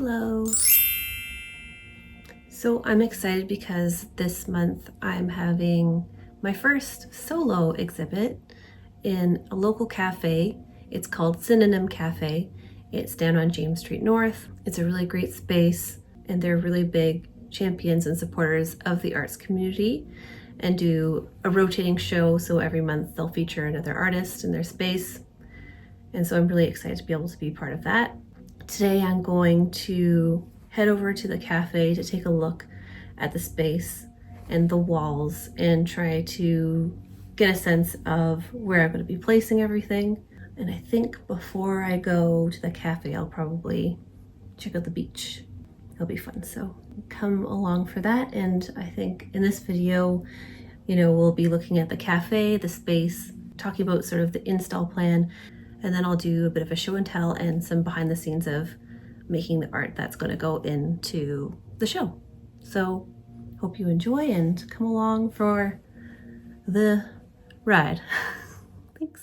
Hello. So I'm excited because this month I'm having my first solo exhibit in a local cafe. It's called SYNONYM Cafe. It's down on James Street North. It's a really great space and they're really big champions and supporters of the arts community and do a rotating show. So every month they'll feature another artist in their space. And so I'm really excited to be able to be part of that. Today I'm going to head over to the cafe to take a look at the space and the walls and try to get a sense of where I'm going to be placing everything. And I think before I go to the cafe, I'll probably check out the beach. It'll be fun, so come along for that. And I think in this video, we'll be looking at the cafe, the space, talking about sort of the install plan, and then I'll do a bit of a show and tell and some behind the scenes of making the art that's going to go into the show. So hope you enjoy and come along for the ride. Thanks.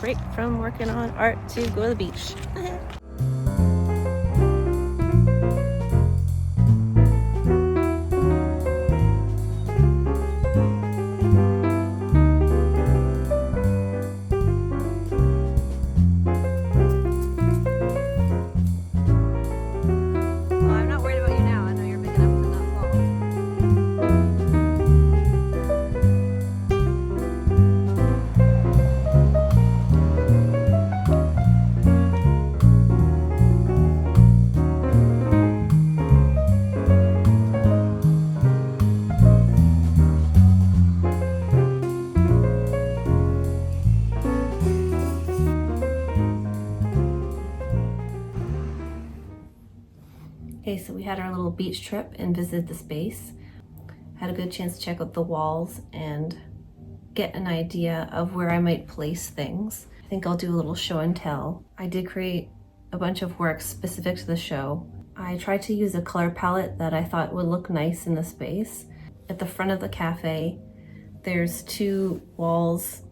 Break from working on art to go to the beach. Okay, so we had our little beach trip and visited the space. Had a good chance to check out the walls and get an idea of where I might place things. I think I'll do a little show and tell. I did create a bunch of work specific to the show. I tried to use a color palette that I thought would look nice in the space. At the front of the cafe, there's two walls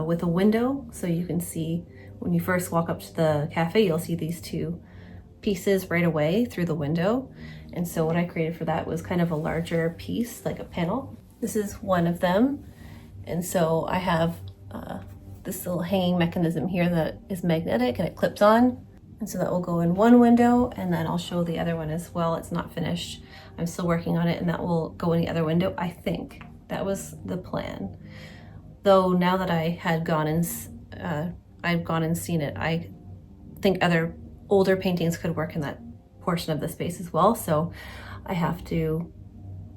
with a window, so you can see when you first walk up to the cafe, you'll see these two pieces right away through the window. And so what I created for that was kind of a larger piece, like a panel. This is one of them. And so I have this little hanging mechanism here that is magnetic and it clips on. And so that will go in one window, and then I'll show the other one as well. It's not finished. I'm still working on it, and that will go in the other window. I think that was the plan. Though now that I had gone and I've gone and seen it, I think other older paintings could work in that portion of the space as well. So I have to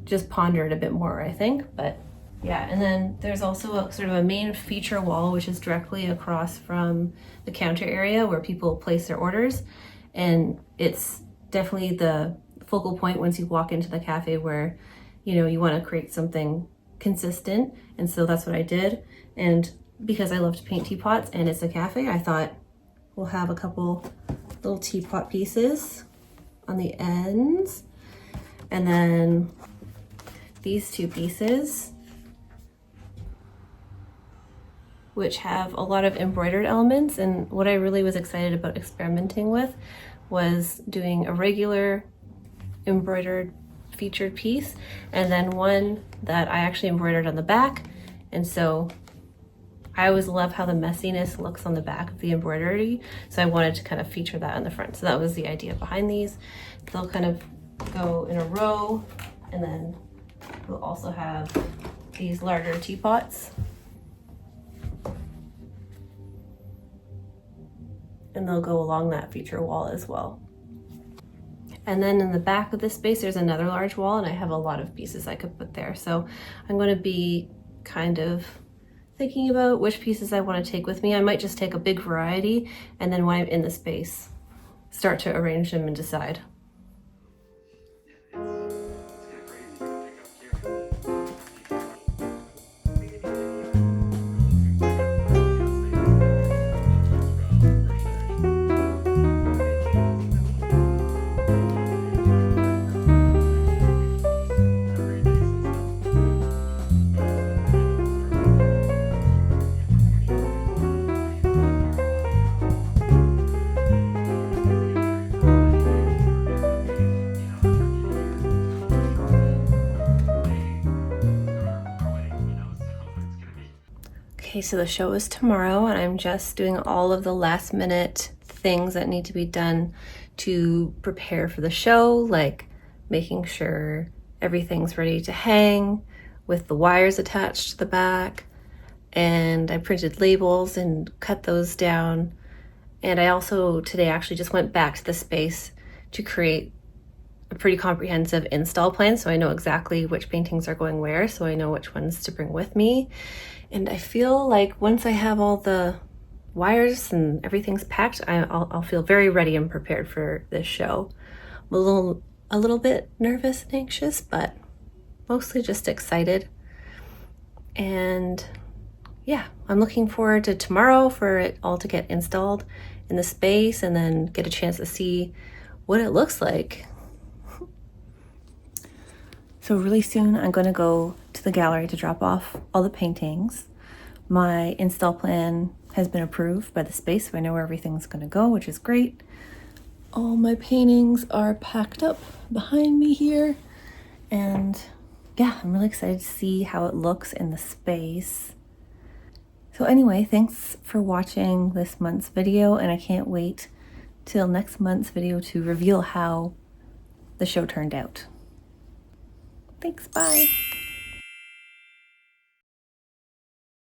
just ponder it a bit more, I think. But yeah, and then there's also a sort of a main feature wall, which is directly across from the counter area where people place their orders. And it's definitely the focal point once you walk into the cafe where, you know, you want to create something consistent. And so that's what I did. And because I love to paint teapots and it's a cafe, I thought we'll have a couple little teapot pieces on the ends. And then these two pieces, which have a lot of embroidered elements. And what I really was excited about experimenting with was doing a regular embroidered featured piece and then one that I actually embroidered on the back. And so I always love how the messiness looks on the back of the embroidery. So I wanted to kind of feature that on the front. So that was the idea behind these. They'll kind of go in a row, and then we'll also have these larger teapots. And they'll go along that feature wall as well. And then in the back of this space, there's another large wall, and I have a lot of pieces I could put there. So I'm going to be kind of thinking about which pieces I want to take with me. I might just take a big variety, and then when I'm in the space, start to arrange them and decide. Okay, so the show is tomorrow, and I'm just doing all of the last minute things that need to be done to prepare for the show, like making sure everything's ready to hang with the wires attached to the back. And I printed labels and cut those down. And I also today actually just went back to the space to create a pretty comprehensive install plan, so I know exactly which paintings are going where, so I know which ones to bring with me. And I feel like once I have all the wires and everything's packed, I'll feel very ready and prepared for this show. I'm a little bit nervous and anxious, but mostly just excited. And yeah, I'm looking forward to tomorrow for it all to get installed in the space and then get a chance to see what it looks like. So really soon I'm going to go to the gallery to drop off all the paintings. My install plan has been approved by the space, so I know where everything's going to go, which is great. All my paintings are packed up behind me here. And yeah, I'm really excited to see how it looks in the space. So anyway, thanks for watching this month's video, and I can't wait till next month's video to reveal how the show turned out. Thanks, bye.